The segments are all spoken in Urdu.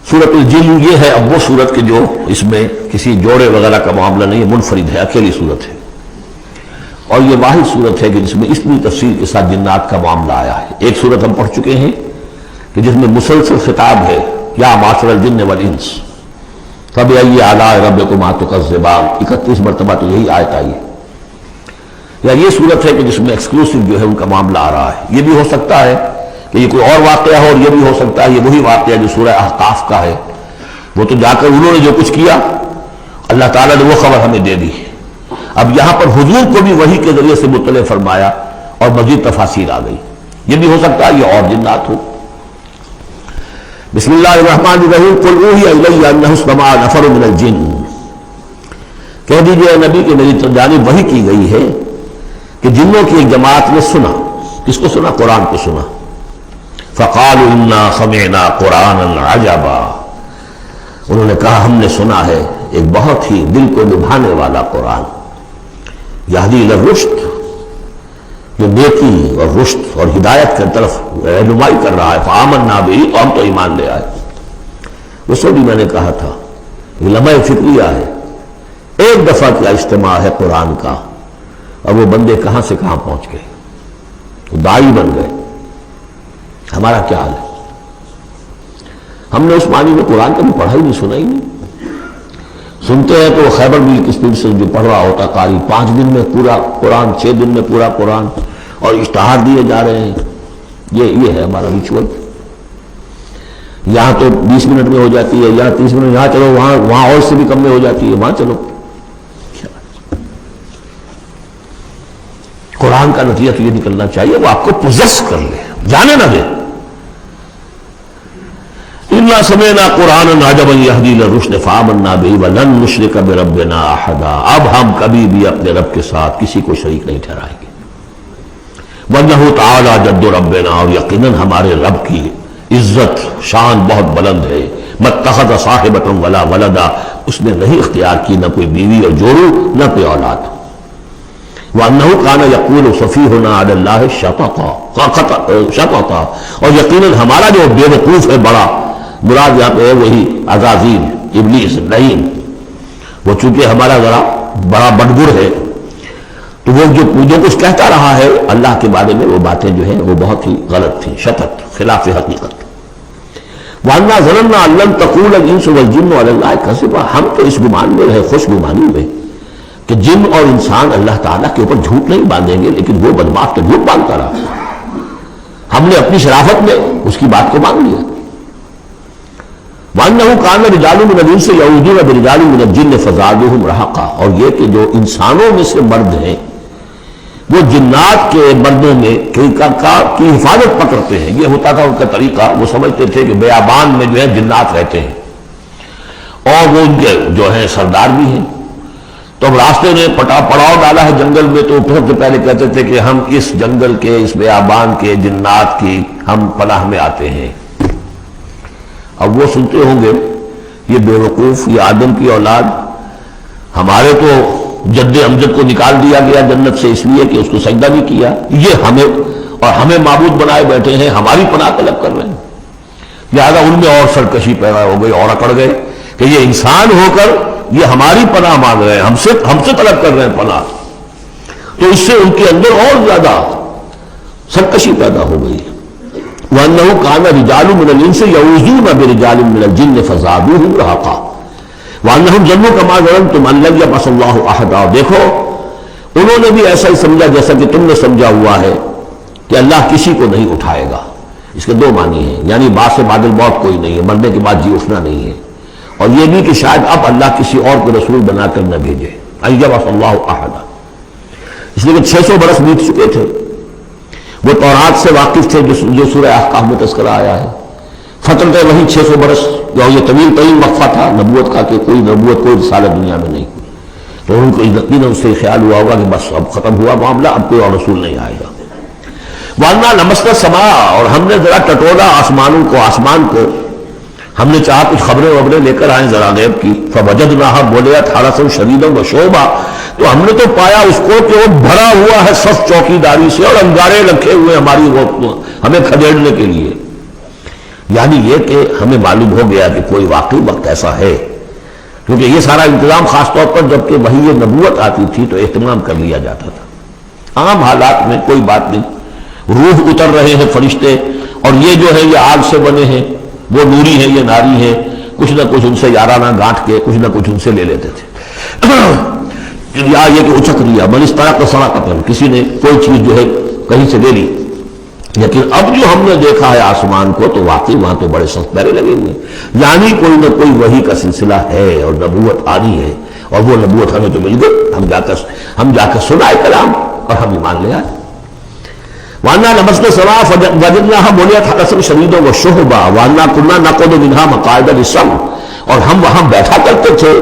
سورۃ الجن یہ ہے اب وہ سورت کے جو اس میں کسی جوڑے وغیرہ کا معاملہ نہیں ہے، منفرد ہے، اکیلی سورت ہے، اور یہ واحد سورت ہے کہ جس میں اتنی تفصیل کے ساتھ جنات کا معاملہ آیا ہے۔ ایک سورت ہم پڑھ چکے ہیں کہ جس میں مسلسل خطاب ہے، یا معاشر الجن والانس فبأي آلاء ربكما تكذبان، 31 مرتبہ تو یہی آیت آئی ہے۔ یا یہ صورت ہے کہ جس میں ایکسکلوسیو جو ہے ان کا معاملہ آ رہا ہے۔ یہ بھی ہو سکتا ہے کہ یہ کوئی اور واقعہ ہو، اور یہ بھی ہو سکتا ہے یہ وہی واقعہ جو سورہ احقاف کا ہے، وہ تو جا کر انہوں نے جو کچھ کیا اللہ تعالیٰ نے وہ خبر ہمیں دے دی۔ اب یہاں پر حضور کو بھی وحی کے ذریعے سے مطلع فرمایا اور مزید تفاصیل آ گئی۔ یہ بھی ہو سکتا ہے یہ اور جنات ہو۔ بسم اللہ الرحمن الرحیم، قل اوحی الی انہ استمع نفر من الجن، کہہ دیجئے اے نبی کہ میری جانب وحی کی گئی ہے کہ جنوں کی ایک جماعت نے سنا۔ کس کو سنا؟ قرآن کو سنا۔ فقالوا انا سمعنا قرآنا عجبا، انہوں نے کہا ہم نے سنا ہے ایک بہت ہی دل کو لبھانے والا قرآن، یہدی الی الرشد، جو نیکی اور رشد اور ہدایت کی طرف رہنمائی کر رہا ہے۔ فآمنا بہ، تو ہم تو ایمان لے آئے۔ اس وقت بھی میں نے کہا تھا یہ لمحہ فکریہ ہے، ایک دفعہ کیا اجتماع ہے قرآن کا، اور وہ بندے کہاں سے کہاں پہنچ گئے، وہ داعی بن گئے۔ ہمارا کیا حال ہے؟ ہم نے اس معنی میں قرآن کبھی پڑھا ہی نہیں، سنا ہی نہیں۔ سنتے ہیں تو وہ خیبر میل کی اسپیڈ سے جو پڑھ رہا ہوتا قاری، 5 دن میں پورا قرآن، 6 دن میں پورا قرآن، اور اشتہار دیے جا رہے ہیں۔ یہ ہے ہمارا ریچول۔ یہاں تو 20 منٹ میں ہو جاتی ہے، یہاں 30 منٹ، یہاں چلو وہاں اور سے بھی کم میں ہو جاتی ہے، وہاں چلو۔ قرآن کا نتیجہ تو یہ نکلنا چاہیے وہ آپ کو پوزیس کر لے، جانے نہ دے۔ اِنَّا سَمِعْنَا قُرْآنًا عَجَبًا يَهْدِي إِلَى الرُّشْدِ فَآمَنَّا بِهِ وَلَن نُّشْرِكَ بِرَبِّنَا أَحَدًا، اب ہم کبھی بھی اپنے رب کے ساتھ کسی کو شریک نہیں ٹھہرائیں گے۔ وَإِنَّهُ تَعَالَىٰ جَدُّ رَبِّنَا، اور یقیناً ہمارے رب کی عزت شان بہت بلند ہے۔ مَتَّخَذَ صَاحِبَةً وَلَا وَلَدًا، اس نے نہیں اختیار کی نہ کوئی بیوی اور جوڑو نہ کوئی اولاد۔ وَأَنَّهُ كَانَ يَقُولُ سَفِيهُنَا عَلَى اللَّهِ شَطَطًا، اور یقیناً ہمارا جو بے وقوف ہے بڑا، مراد یہاں پہ ہے وہی عزازیل، ابلیس، لعین، وہ چونکہ ہمارا ذرا بڑا بڑگر ہے، تو وہ جو کچھ کہتا رہا ہے اللہ کے بارے میں، وہ باتیں جو ہیں وہ بہت ہی غلط تھیں، شطط، خلاف حقیقت۔ وَأَنَّا ظَنَنَّا أَن لَّن تَقُولَ الْإِنسُ وَالْجِنُّ عَلَى اللَّهِ كَذِبًا، ہم تو اس گمان میں رہے، خوش گمانی میں کہ جن اور انسان اللہ تعالیٰ کے اوپر جھوٹ نہیں باندھیں گے، لیکن وہ بدماش تو جھوٹ باندھتا رہا۔ ہم نے اپنی شرافت میں اس کی بات کو مان لیا۔ وَأَنَّهُ كَانَ رِجَالٌ مِّنَ الْإِنسِ يَعُوذُونَ بِرِجَالٍ مِّنَ الْجِنِّ فَزَادُوهُمْ رَهَقًا، اور یہ کہ جو انسانوں میں سے مرد ہیں وہ جنات کے مردوں میں کی حفاظت پکڑتے ہیں۔ یہ ہوتا تھا ان کا طریقہ، وہ سمجھتے تھے کہ بیابان میں جو ہے جنات رہتے ہیں اور وہ ان کے جو ہیں سردار بھی ہیں، تو اب راستے نے پڑاؤ ڈالا ہے جنگل میں، تو سب سے پہلے کہتے تھے کہ ہم اس جنگل کے، اس بیابان کے جنات کی ہم پناہ میں آتے ہیں۔ اب وہ سنتے ہوں گے یہ بے وقوف، یہ آدم کی اولاد، ہمارے تو جد امجد کو نکال دیا گیا جنت سے اس لیے کہ اس کو سجدہ نہیں کیا، یہ ہمیں معبود بنائے بیٹھے ہیں، ہماری پناہ طلب کر رہے ہیں۔ لہٰذا ان میں اور سرکشی پیدا ہو گئی اور اکڑ گئے کہ یہ انسان ہو کر یہ ہماری پناہ مانگ رہے ہیں، ہم سے طلب کر رہے ہیں پناہ، تو اس سے ان کے اندر اور زیادہ سرکشی پیدا ہو گئی۔ وَأَنَّهُ كَانَ رِجَالٌ مِّنَ الْإِنسِ يَعُوذُونَ بِرِجَالٍ مِّنَ الْجِنِّ فَزَادُوهُمْ رَهَقًا وَأَنَّهُمْ ظَنُّوا كَمَا ظَنَنتُمْ أَن لَّن يَبْعَثَ اللَّهُ أَحَدًا، اور دیکھو انہوں نے بھی ایسا ہی سمجھا جیسا کہ تم نے سمجھا ہوا ہے کہ اللہ کسی کو نہیں اٹھائے گا۔ اس کے دو معنی ہیں، یعنی بعد سے بادل موت کوئی نہیں ہے، مرنے کے بعد جی اٹھنا نہیں ہے، اور یہ بھی کہ شاید اب اللہ کسی اور کو رسول بنا کر نہ بھیجے، أن يبعث الله أحدا، اس لیے کہ 600 برس بیت چکے تھے، وہ تورات سے واقف تھے جو سورہ احقاف میں تذکرہ آیا ہے، فترت وہی 600 برس، جو یہ طویل ترین وقفہ تھا نبوت کا کہ کوئی نبوت کوئی رسالت دنیا میں نہیں ہوئی، تو ان کو یقیناً اس سے خیال ہوا ہوگا کہ بس اب ختم ہوا معاملہ، اب کوئی اور رسول نہیں آئے گا۔ وَأَنَّا لَمَسْنَا السَّمَاءَ، اور ہم نے ذرا ٹٹولا آسمان کو، ہم نے چاہا کچھ خبریں لے کر آئیں ذرا غیب کی، فَوَجَدْنَاهَا مُلِئَتْ حَرَسًا شَدِيدًا وَشُعُبًا، تو ہم نے تو پایا اس کو کہ وہ بھرا ہوا ہے صف چوکیداری سے، اور انگارے رکھے ہوئے ہماری وہ ہمیں کھدیڑنے کے لیے۔ یعنی یہ کہ ہمیں معلوم ہو گیا کہ کوئی واقعی وقت ایسا ہے، کیونکہ یہ سارا انتظام خاص طور پر جب کہ وحی نبوت آتی تھی تو اہتمام کر لیا جاتا تھا۔ عام حالات میں کوئی بات نہیں، روح اتر رہے ہیں فرشتے، اور یہ جو ہے یہ آگ سے بنے ہیں، وہ نوری ہیں یہ ناری ہیں، کچھ نہ کچھ ان سے یارانہ گانٹھ کے کچھ نہ کچھ ان سے لے لیتے تھے۔ یا یہ کہ اچک لیا من استرق صراقۃ، کسی نے کوئی چیز جو ہے کہیں سے لے لی۔ لیکن اب جو ہم نے دیکھا ہے آسمان کو تو واقعی وہاں تو بڑے سخت پہرے لگے ہوئے ہیں، یعنی کوئی نہ کوئی وحی کا سلسلہ ہے اور نبوت آنی ہے، اور وہ نبوت ہمیں تو مل گئی، ہم جا کر سنائے کلام اور ہم ایمان لے آئے۔ وَأَنَّا لَمَسْنَا السَّمَاءَ فَوَجَدْنَاهَا مُلِئَتْ حَرَسًا شَدِيدًا وَشُهُبًا وَأَنَّا كُنَّا نَقْعُدُ مِنْهَا مَقَاعِدَ لِلسَّمْعِ، اور ہم وہاں بیٹھا کرتے تھے،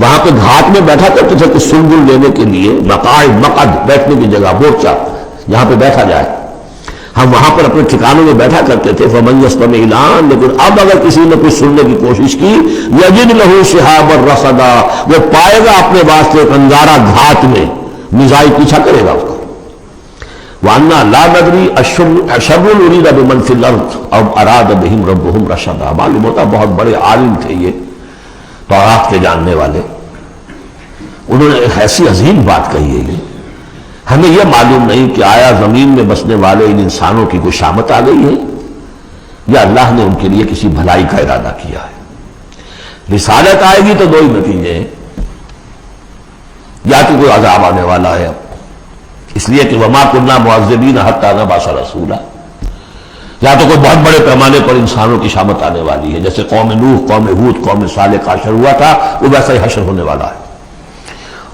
وہاں پہ گھاٹ میں بیٹھا کرتے تھے کچھ سنگل لینے کے لیے، مقاعد مقعد بیٹھنے کی جگہ، مورچہ جہاں پہ بیٹھا جائے، ہم وہاں پر اپنے ٹھکانوں میں بیٹھا کرتے تھے۔ فَمَن يَسْتَمِعِ الْآنَ، لیکن اب اگر کسی نے کچھ سننے کی کوشش کی، يَجِدْ لَهُ شِهَابًا رَصَدًا، وہ پائے گا اپنے واسطے ایک انگارہ گھات میں، میزائل پیچھا کرے گا اس کو۔ وَأَنَّا لَا نَدْرِي أَشَرٌّ أُرِيدَ بِمَنْ فِي الْأَرْضِ أَوْ أَرَادَ بِهِمْ رَبُّهُمْ رَشَدًا۔ معلوم ہوتا بہت بڑے عالم تھے یہ تورات کے جاننے والے، انہوں نے ایک ایسی عظیم بات کہی ہے یہ، ہمیں یہ معلوم نہیں کہ آیا زمین میں بسنے والے ان انسانوں کی کوئی شامت آ گئی ہے یا اللہ نے ان کے لیے کسی بھلائی کا ارادہ کیا ہے۔ رسالت آئے گی تو دو ہی نتیجے ہیں، یا تو کوئی عذاب آنے والا ہے اس لیے کہ وما كنا معذبین حتی نبعث رسولا، یا تو کوئی بہت بڑے پیمانے پر انسانوں کی شامت آنے والی ہے، جیسے قوم نوح، قوم ہود، قوم صالح کا حشر ہوا تھا، وہ ویسا ہی حشر ہونے والا ہے۔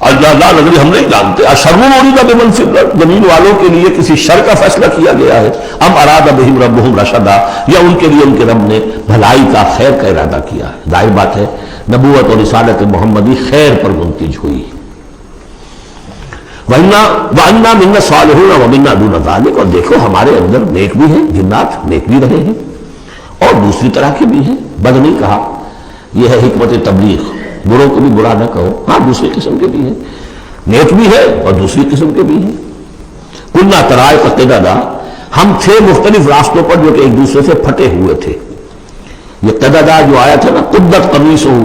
اللہ نظری ہم نہیں جانتے اشر ارید بمن فی الارض، زمین والوں کے لیے کسی شر کا فیصلہ کیا گیا ہے، ام اراد بہم ربہم رشدا، یا ان کے لیے ان کے رب نے بھلائی کا خیر کا ارادہ کیا ہے۔ ظاہر بات ہے نبوت اور رسالت محمدی خیر پر منتج ہوئی۔ وَأَنَّا مِنَّا الصَّالِحُونَ وَمِنَّا دُونَ ذَلِكَ، اور دیکھو ہمارے اندر نیک بھی ہیں، جنات نیک بھی رہے ہیں اور دوسری طرح کے بھی ہیں، بد نہیں کہا، یہ ہے حکمت تبلیغ، بروں کو بھی برا نہ کہو، ہاں دوسری قسم کے بھی ہیں، نیک بھی ہے اور دوسری قسم کے بھی ہیں۔ كُنَّا طَرَائِقَ قِدَدًا، ہم تھے مختلف راستوں پر جو کہ ایک دوسرے سے پھٹے ہوئے تھے۔ یہ قددا جو آیا تھا نا، قدت قمیصہ،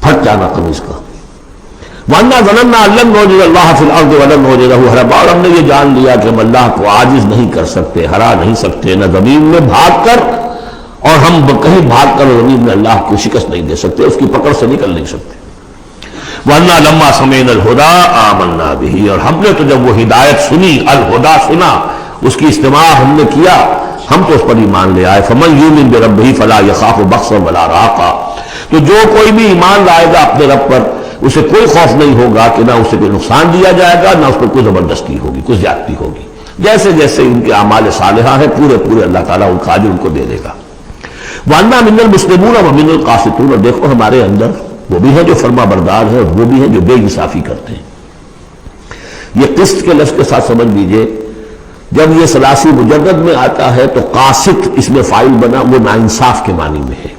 پھٹ جانا قمیص کا۔ وَأَنَّا ظَنَنَّا أَن لَّن نُعْجِزَ اللَّهَ فِي الْأَرْضِ وَلَن نُعْجِزَهُ هَرَبًا، اور ہم نے یہ جان لیا کہ ہم اللہ کو عاجز نہیں کر سکتے، ہرا نہیں سکتے، نہ زمین میں بھاگ کر، اور ہم کہیں بھاگ کر زمین میں اللہ کو شکست نہیں دے سکتے، اس کی پکڑ سے نکل نہیں سکتے۔ وَأَنَّا لَمَّا سَمِعْنَا الْهُدَىٰ آمَنَّا بِهِ، اور ہم نے تو جب وہ ہدایت سنی، الہدا سنا، اس کی استماع ہم نے کیا، ہم تو اس پر ایمان لے آئے۔ فَمَن يُؤْمِن بِرَبِّهِ فَلَا يَخَافُ بَخْسًا وَلَا رَهَقًا، تو جو کوئی بھی ایمان لائے گا اپنے رب پر، اسے کوئی خوف نہیں ہوگا کہ نہ اسے کوئی نقصان دیا جائے گا، نہ اس پر کوئی زبردستی ہوگی، کوئی زیادتی ہوگی، جیسے جیسے ان کے اعمال صالحہ ہیں پورے پورے اللہ تعالیٰ ان کا اجر ان کو دے دے گا۔ وَأَنَّا مِنَّا الْمُسْلِمُونَ وَمِنَّا الْقَاسِطُونَ، اور دیکھو ہمارے اندر وہ بھی ہیں جو فرما بردار ہیں اور وہ بھی ہیں جو بے انصافی کرتے ہیں۔ یہ قسط کے لفظ کے ساتھ سمجھ لیجئے، جب یہ ثلاثی مجرد میں آتا ہے تو قاسط اس میں فاعل بنا، وہ ناانصاف کے معنی میں ہے،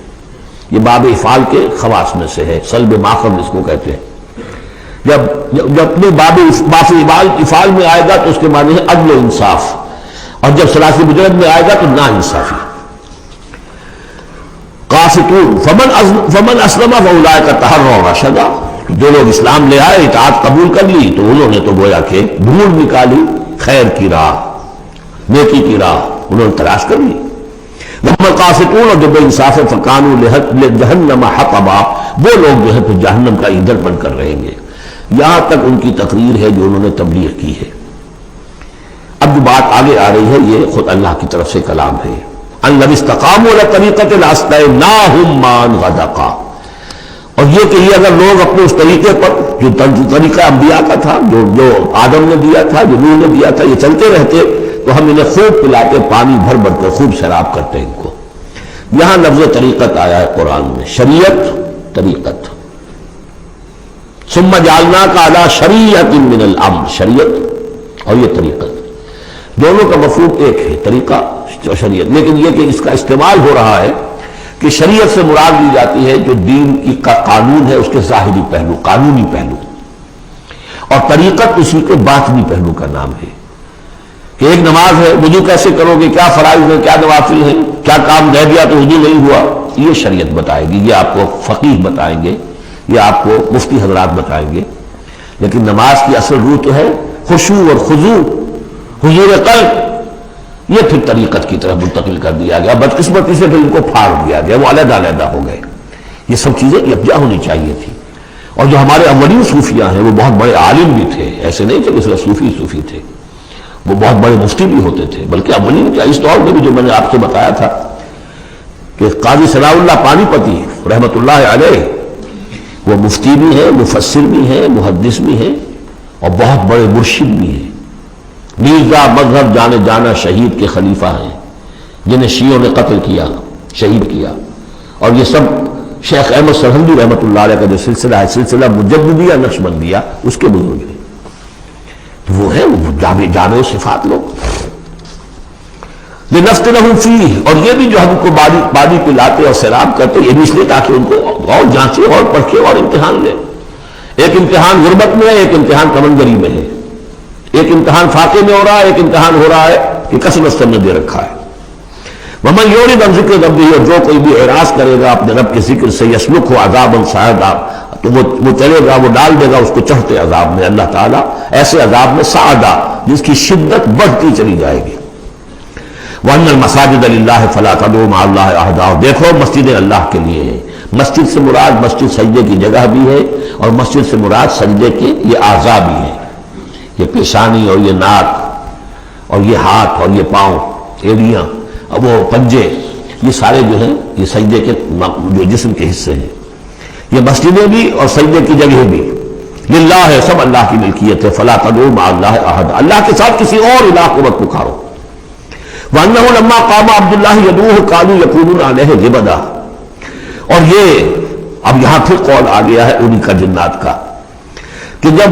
یہ باب افعال کے خواص میں سے ہے، سلب ماخذ اس کو کہتے ہیں۔ جب اپنے باب افعال میں آئے گا تو اس کے معنی ہے عدل و انصاف، اور جب ثلاثی مجرد میں آئے گا تو ناانصافی۔ قاسطون فمن اسلم فاولئک تحروا رشدا، جو لوگ اسلام لے آئے، اطاعت قبول کر لی، تو انہوں نے تو گویا کہ ڈھونڈ نکالی خیر کی راہ، نیکی کی راہ انہوں نے تلاش کر لی۔ وَأَمَّا الْقَاسِطُونَ، اور جو بے انصاف فَكَانُوا لِجَهَنَّمَ حَطَبًا، وہ لوگ جو ہے پھر جہنم کا ایندھن بن کر رہیں گے۔ یہاں تک ان کی تقریر ہے جو انہوں نے تبلیغ کی ہے۔ اب جو بات آگے آ رہی ہے یہ خود اللہ کی طرف سے کلام ہے۔ أَن لَوِ اسْتَقَامُوا عَلَى الطَّرِيقَةِ لَأَسْقَيْنَاهُم مَّاءً غَدَقًا، اور یہ کہ یہ اگر لوگ اپنے اس طریقے پر جو طریقہ انبیاء کا تھا، جو آدم نے دیا تھا، جو نوح نے دیا تھا، یہ چلتے رہتے تو ہم انہیں خوب پلاتے، پانی بھر بھر کر خوب سیراب کرتے ان کو۔ یہاں لفظ طریقت آیا ہے قرآن میں، شریعت طریقت۔ ثم جعلناک علی شریعت من الامر، شریعت اور یہ طریقت دونوں کا مفہوم ایک ہے، طریقہ اور شریعت، لیکن یہ کہ اس کا استعمال ہو رہا ہے کہ شریعت سے مراد لی جاتی ہے جو دین کا قانون ہے، اس کے ظاہری پہلو، قانونی پہلو، اور طریقت اسی کے باطنی پہلو کا نام ہے۔ کہ ایک نماز ہے، وضو کیسے کرو گے، کیا فرائض ہیں، کیا نوافل ہیں، کیا کام رہ گیا تو وضو نہیں ہوا، یہ شریعت بتائے گی، یہ آپ کو فقیہ بتائیں گے، یہ آپ کو مفتی حضرات بتائیں گے۔ لیکن نماز کی اصل روح تو ہے خشوع اور خضوع، حضور قلب، یہ پھر طریقت کی طرف منتقل کر دیا گیا، بدقسمتی سے پھر ان کو پھاڑ دیا گیا، وہ علیحدہ علیحدہ ہو گئے۔ یہ سب چیزیں یکجا ہونی چاہیے تھی۔ اور جو ہمارے اولین صوفیاء ہیں وہ بہت بڑے عالم بھی تھے، ایسے نہیں تھے کہ صرف صوفی تھے، وہ بہت بڑے مفتی بھی ہوتے تھے، بلکہ اولین کیا اس دور میں بھی جو میں نے آپ سے بتایا تھا کہ قاضی ثناء اللہ پانی پتی رحمۃ اللہ علیہ، وہ مفتی بھی ہیں، مفسر بھی ہیں، محدث بھی ہیں، اور بہت بڑے مرشد بھی ہیں، میرزا مذہب جانے جانا شہید کے خلیفہ ہیں، جنہیں شیعوں نے قتل کیا، شہید کیا۔ اور یہ سب شیخ احمد سرہندی رحمۃ اللہ علیہ کا جو سلسلہ ہے، سلسلہ مجددیہ نقشبندیہ، اس کے بزرگ ہیں، تو وہ ہے وہ جامع صفات لوگ۔ لنفتنہم فیہ، اور یہ بھی جو ہم کو بادی پلاتے اور سیراب کرتے، یہ بھی اس لیے تاکہ ان کو اور جانچے اور پرکھے اور امتحان لیں۔ ایک امتحان غربت میں ہے، ایک امتحان کمنگری میں ہے، ایک امتحان فاقے میں ہو رہا ہے، ایک امتحان ہو رہا ہے کہ کثرت سے نے دے رکھا ہے۔ ومن یعرض عن ذکر ربہ، اور جو کوئی بھی اعراض کرے گا اپنے رب کے ذکر سے، یسلکہ عذابا صعدا، تو وہ چلے گا، وہ ڈال دے گا اس کو چڑھتے عذاب میں، اللہ تعالیٰ ایسے عذاب میں صعدا، جس کی شدت بڑھتی چلی جائے گی۔ وَأَنَّ الْمَسَاجِدَ لِلَّهِ فَلَا تَدْعُوا مَعَ اللَّهِ أَحَدًا، اور دیکھو مسجدیں اللہ کے لیے ہیں۔ مسجد سے مراد مسجد سجدے کی جگہ بھی ہے، اور مسجد سے مراد سجدے کے یہ اعضاء بھی ہیں، یہ پیشانی اور یہ ناک اور یہ ہاتھ اور یہ پاؤں، ایڑیاں، اب وہ پنجے، یہ سارے جو ہیں یہ سجدے کے جو جسم کے حصے ہیں۔ یہ مسجدیں بھی اور سجدے کی جگہ بھی للہ ہے، سب اللہ کی ملکیت ہے۔ فَلَا تَدْعُوا مَعَ اللَّهِ أَحَدًا، اللہ کے ساتھ کسی اور الہ کو مت پکارو۔ وَأَنَّهُ لَمَّا قَامَ عَبْدُ اللَّهِ يَدْعُوهُ كَانُوا يَكُونُونَ عَلَيْهِ لِبَدًا، اور یہ اب یہاں پھر قول آ گیا ہے انہی کا جنات کا، کہ جب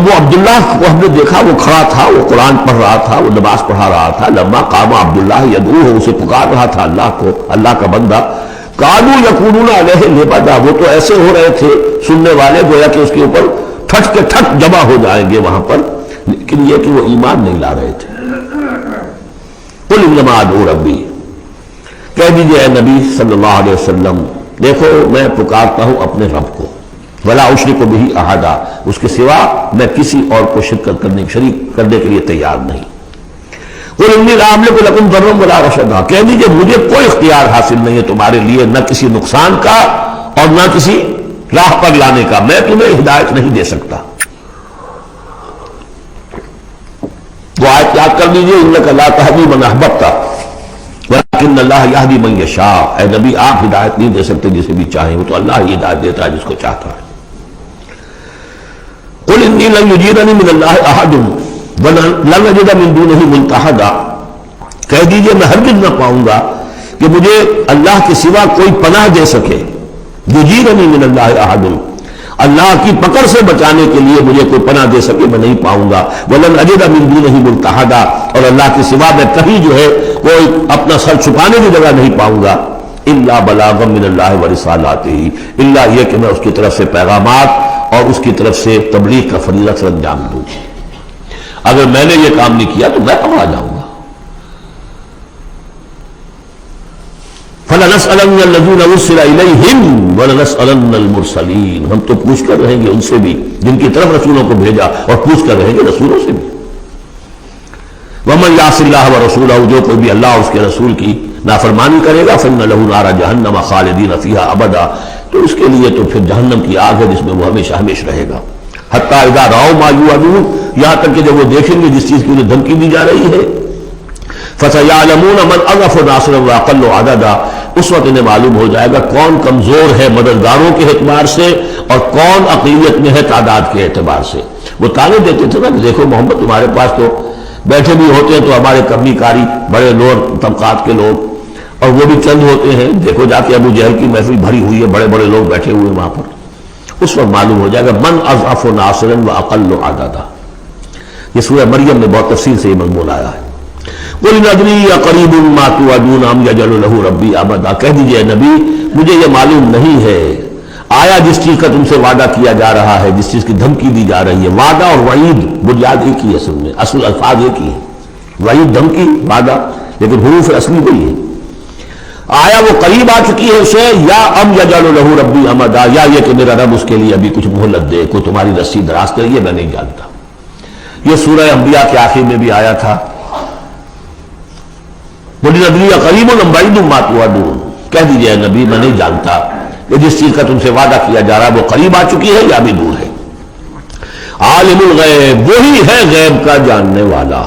وہ عبداللہ کو ہم نے دیکھا، وہ کھڑا تھا، وہ قرآن پڑھ رہا تھا، وہ نماز پڑھا رہا تھا، لما قام عبداللہ یدعوہ، اسے پکار رہا تھا اللہ کو، اللہ کا بندہ، کانوا یکونون علیہ لبدا، وہ تو ایسے ہو رہے تھے سننے والے گویا کہ اس کے اوپر ٹھٹ کے ٹھٹ جمع ہو جائیں گے وہاں پر، لیکن یہ کہ وہ ایمان نہیں لا رہے تھے۔ قل انما ادعو ربی، کہہ دیجئے اے نبی صلی اللہ علیہ وسلم، دیکھو میں پکارتا ہوں اپنے رب کو، ولا اشرک بہ احدا، اس کے سوا میں کسی اور کو شریک کرنے کے لیے تیار نہیں۔ قل انی لا املک لکم ضرا ولا رشدا، کہہ دیجئے مجھے کوئی اختیار حاصل نہیں ہے تمہارے لیے، نہ کسی نقصان کا اور نہ کسی راہ پر لانے کا، میں تمہیں ہدایت نہیں دے سکتا۔ وہ آیت یاد کر لیجیے، انک لا تہدی من احببت ولکن اللہ یہدی من یشاء، اے نبی آپ ہدایت نہیں دے سکتے جسے بھی چاہیں، وہ تو اللہ ہی ہدایت دیتا ہے جس کو چاہتا ہے۔ قل انی لن یجیرنی من اللہ احد ولن اجد من دونہ ملتحدا، کہہ دیجئے میں ہرگز نہ پاؤں گا کہ مجھے اللہ کے سوا کوئی پناہ دے سکے، یجیرنی من اللہ احد، اللہ کی پکڑ سے بچانے کے لیے مجھے کوئی پناہ دے سکے میں نہیں پاؤں گا، ولن اجد من دونہ ملتحدا، اور اللہ کے سوا میں کہیں جو ہے کوئی اپنا سر چھپانے کی جگہ نہیں پاؤں گا، الا بلاغا من اللہ ورسالاتہ، الا یہ کہ میں اس کی طرف سے پیغامات اور اس کی طرف سے تبلیغ کا فریضہ سر انجام دوں۔ اگر میں نے یہ کام نہیں کیا تو میں پکڑا جاؤں گا۔ فَلَنَسْأَلَنَّ الَّذِينَ أُرْسِلَ إِلَيْهِمْ وَلَنَسْأَلَنَّ الْمُرْسَلِينَ، ہم تو پوچھ کر رہیں گے ان سے بھی جن کی طرف رسولوں کو بھیجا، اور پوچھ کر رہیں گے رسولوں سے بھی۔ وَمَنْ يَعْصِ اللَّهَ وَرَسُولَهُ، جو کوئی بھی اللہ اور اس کے رسول کی نافرمانی کرے گا، فَإِنَّ لَهُ نَارَ جَهَنَّمَ خَالِدِينَ فِيهَا أَبَدًا، تو اس کے لیے تو پھر جہنم کی آگ ہے جس میں وہ ہمیشہ ہمیش رہے گا۔ حتیٰ اذا رأوا ما یوعدون، یہاں تک کہ جب وہ دیکھیں گے جس چیز کی انہیں دھمکی دی جا رہی ہے، فَسَيَعْلَمُونَ مَنْ أَضْعَفُ نَاصِرًا وَأَقَلُّ عَدَدًا، اس وقت انہیں معلوم ہو جائے گا کون کمزور ہے مددگاروں کے اعتبار سے اور کون عقلیت میں ہے تعداد کے اعتبار سے۔ وہ تانے دیتے تھے نا کہ دیکھو محمد تمہارے پاس تو بیٹھے بھی ہوتے ہیں تو ہمارے کرنی کاری بڑے لوگ طبقات کے لوگ، اور وہ بھی چند ہوتے ہیں، دیکھو جا کے ابو جہل کی محفل بھری ہوئی ہے، بڑے بڑے لوگ بیٹھے ہوئے ہیں وہاں پر، اس وقت معلوم ہو جائے گا من اضعف ناصرا واقل عددا۔ یہ سورہ مریم میں بہت تفصیل سے یہ مضمون آیا ہے۔ قل ان ادری اقریب ما توعدون ام یجعل له ربی امدا، کہہ دیجئے نبی مجھے یہ معلوم نہیں ہے آیا جس چیز کا تم سے وعدہ کیا جا رہا ہے، جس چیز کی دھمکی دی جا رہی ہے، وعدہ اور وعید بنیاد ایک ہی اصل میں، اصل الفاظ ایک ہی ہے، وعید دھمکی، وعدہ، لیکن حروف اصلی وہی ہے۔ آیا وہ قریب آ چکی ہے اسے، یا ام یجعل لہ ربی امدا، یا یہ کہ میرا رب اس کے لیے ابھی کچھ مہلت دے، کوئی تمہاری رسی دراز کرے، یہ میں نہیں جانتا۔ یہ سورہ انبیاء کے آخر میں بھی آیا تھا، قل ان ادری اقریب ام بعید ما توعدون، کہہ دیجئے نبی میں نہیں جانتا کہ جس چیز کا تم سے وعدہ کیا جا رہا ہے وہ قریب آ چکی ہے یا بھی دور ہے۔ عالم الغیب، وہی ہے غیب کا جاننے والا،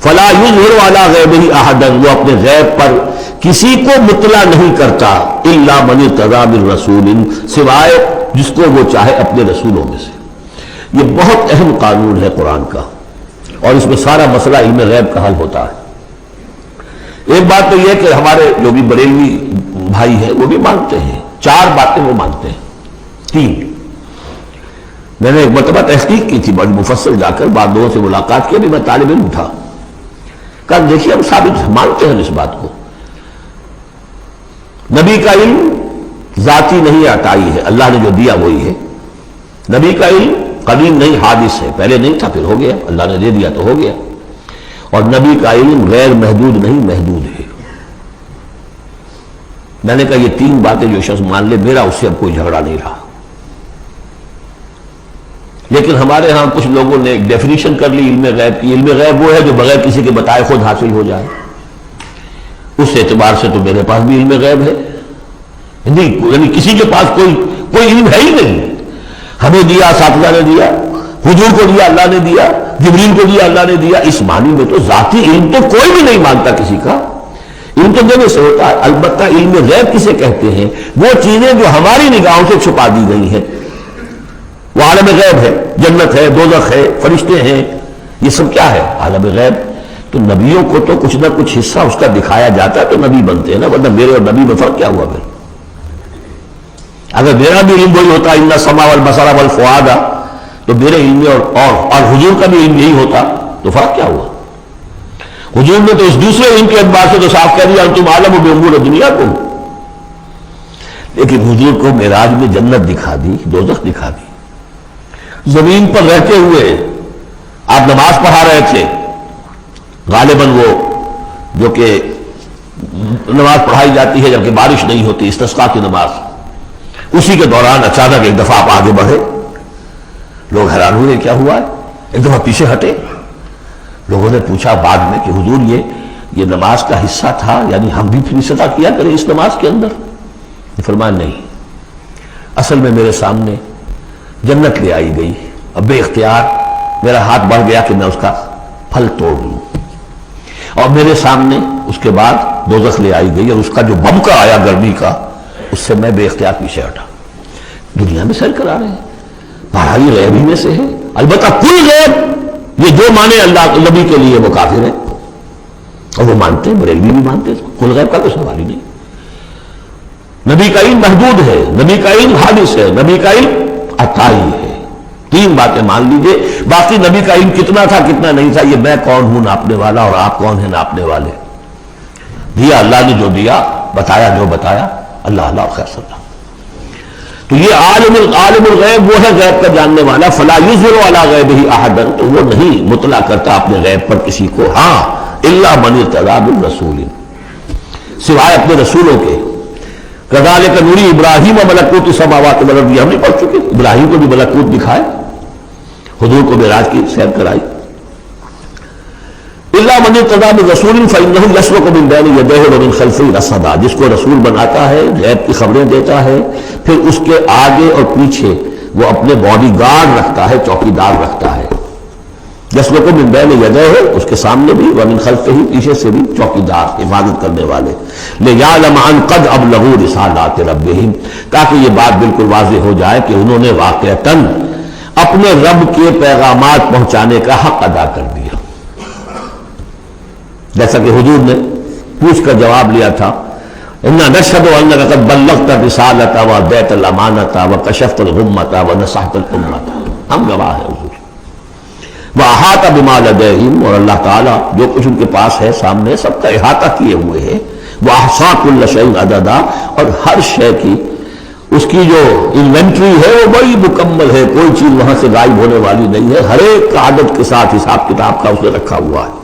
فلا یظہر علی غیبہ احدا، وہ اپنے غیب پر کسی کو مطلع نہیں کرتا، الا من ارتضی من رسول، سوائے جس کو وہ چاہے اپنے رسولوں میں سے۔ یہ بہت اہم قانون ہے قرآن کا، اور اس میں سارا مسئلہ علم غیب کا حل ہوتا ہے۔ ایک بات تو یہ کہ ہمارے جو بھی بریلوی بھائی ہیں وہ بھی مانتے ہیں، 4 باتیں وہ مانتے ہیں، 3۔ میں نے ایک مرتبہ تحقیق کی تھی بڑی مفصل، جا کر بعض لوگوں سے ملاقات کی، ابھی میں طالب علم تھا، کہا دیکھیے ہم ثابت مانتے ہیں اس بات کو، نبی کا علم ذاتی نہیں عطائی ہے، اللہ نے جو دیا وہی ہے۔ نبی کا علم قدیم نہیں، حادث ہے، پہلے نہیں تھا پھر ہو گیا، اللہ نے دے دیا تو ہو گیا۔ اور نبی کا علم غیر محدود نہیں، محدود ہے۔ میں نے کہا یہ 3 باتیں جو شخص مان لے، میرا اس سے اب کوئی جھگڑا نہیں رہا۔ لیکن ہمارے ہاں کچھ لوگوں نے ایک ڈیفینیشن کر لی علم غیب کی، علم غیب وہ ہے جو بغیر کسی کے بتائے خود حاصل ہو جائے۔ اس اعتبار سے تو میرے پاس بھی علم غیب ہے، یعنی کسی کے پاس کوئی علم ہے ہی نہیں۔ ہمیں دیا اساتذہ نے دیا، حضور کو دیا اللہ نے دیا، جبریل کو دیا اللہ نے دیا، اس معنی میں تو ذاتی علم تو کوئی بھی نہیں مانتا کسی کا، علم تو دینے سے ہوتا ہے۔ البتہ علم غیب کسے کہتے ہیں؟ وہ چیزیں جو ہماری نگاہوں سے چھپا دی گئی ہیں، وہ عالم غیب ہے، جنت ہے، دوزخ ہے، فرشتے ہیں، یہ سب کیا ہے؟ عالم غیب۔ تو نبیوں کو تو کچھ نہ کچھ حصہ اس کا دکھایا جاتا ہے تو نبی بنتے ہیں نا، ورنہ میرے اور نبی میں فرق کیا ہوا پھر؟ اگر میرا بھی علم وہی ہوتا ان السمع والبصر والفؤاد، تو میرے علم اور حضور کا بھی علم یہی ہوتا تو فرق کیا ہوا؟ حضور نے تو اس دوسرے علم کے اعتبار سے تو صاف کہہ دیا انتم عالم بامور دنیاکم، لیکن حضور کو معراج میں جنت دکھا دی، دوزخ دکھا دی۔ زمین پر رہتے ہوئے آپ نماز پڑھا رہے تھے، غالباً وہ جو کہ نماز پڑھائی جاتی ہے جبکہ بارش نہیں ہوتی، استسقاء کی نماز، اسی کے دوران اچانک ایک دفعہ آپ آگے بڑھے، لوگ حیران ہوئے کیا ہوا ہے، ایک دفعہ پیچھے ہٹے۔ لوگوں نے پوچھا بعد میں کہ حضور یہ نماز کا حصہ تھا، یعنی ہم بھی پھر صدا کیا کریں اس نماز کے اندر؟ فرمایا نہیں، اصل میں میرے سامنے جنت لے آئی گئی، اب بے اختیار میرا ہاتھ بڑھ گیا کہ میں اس کا پھل توڑ لوں، اور میرے سامنے اس کے بعد دوزخ لے آئی گئی، اور اس کا جو بمکا آیا گرمی کا، اس سے میں بے اختیار پیچھے ہٹا۔ دنیا میں سیر کرا رہے ہیں، پڑھائی غیب ہی میں سے ہے۔ البتہ کل غیب، یہ جو مانے اللہ نبی کے لیے وہ کافر ہے، اور وہ مانتے ہیں، بریلوی بھی مانتے ہیں، کل غیب کا کوئی سوال ہی نہیں۔ نبی کا علم محدود ہے، نبی کا علم حادث ہے، نبی کا علم عطائی ہے۔ 3 باتیں مان لیجئے، باقی نبی کا علم کتنا تھا کتنا نہیں تھا، یہ میں کون ہوں ناپنے والا، اور آپ کون ہیں ناپنے والے؟ دیا اللہ نے جو دیا، بتایا جو بتایا، اللہ اللہ خیر صلی اللہ۔ تو یہ عالم الغیب وہ ہے غیب کا جاننے والا، فلا یظہر علی غیبہ احدا، تو وہ نہیں مطلع کرتا اپنے غیب پر کسی کو، ہاں الا من ارتضی من رسول، سوائے اپنے رسولوں کے۔ کذالک نری ابراہیم ملکوت السماوات والارض، ہم نہیں پڑھ چکے، ابراہیم کو بھی ملکوت دکھائے، حضور کو معراج کی سیر کرائی۔ الا من ارتضی من رسول فانہ یسلک من بین یدیہ ومن خلفہ رصدا، جس کو رسول بناتا ہے، غیب کی خبریں دیتا ہے، پھر اس کے آگے اور پیچھے وہ اپنے باڈی گارڈ رکھتا ہے، چوکیدار رکھتا ہے۔ یسلک من بین یدیہ، اس کے سامنے بھی، ومن خلفہ، پیچھے سے بھی چوکیدار، حفاظت کرنے والے۔ لیعلم ان قد ابلغوا رسالات ربہم، تاکہ یہ بات بالکل واضح ہو جائے کہ انہوں نے واقعتاً اپنے رب کے پیغامات پہنچانے کا حق ادا کر دیا، جیسا کہ حضور نے پوچھ کر جواب لیا تھا، انا نشہد انک قد بلغت الرسالۃ وادیت الامانۃ وکشفت الغمۃ ونصحت الامۃ، ہم گواہ ہیں حضور۔ واحاط بما لدیہم، اور اللہ تعالیٰ جو کچھ ان کے پاس ہے سامنے سب کا احاطہ کیے ہوئے ہے۔ واحصا کل شیء عددا، اور ہر شے کی اس کی جو انوینٹری ہے وہ بڑی مکمل ہے، کوئی چیز وہاں سے غائب ہونے والی نہیں ہے، ہر ایک عدد کے ساتھ حساب کتاب کا اس نے رکھا ہوا ہے۔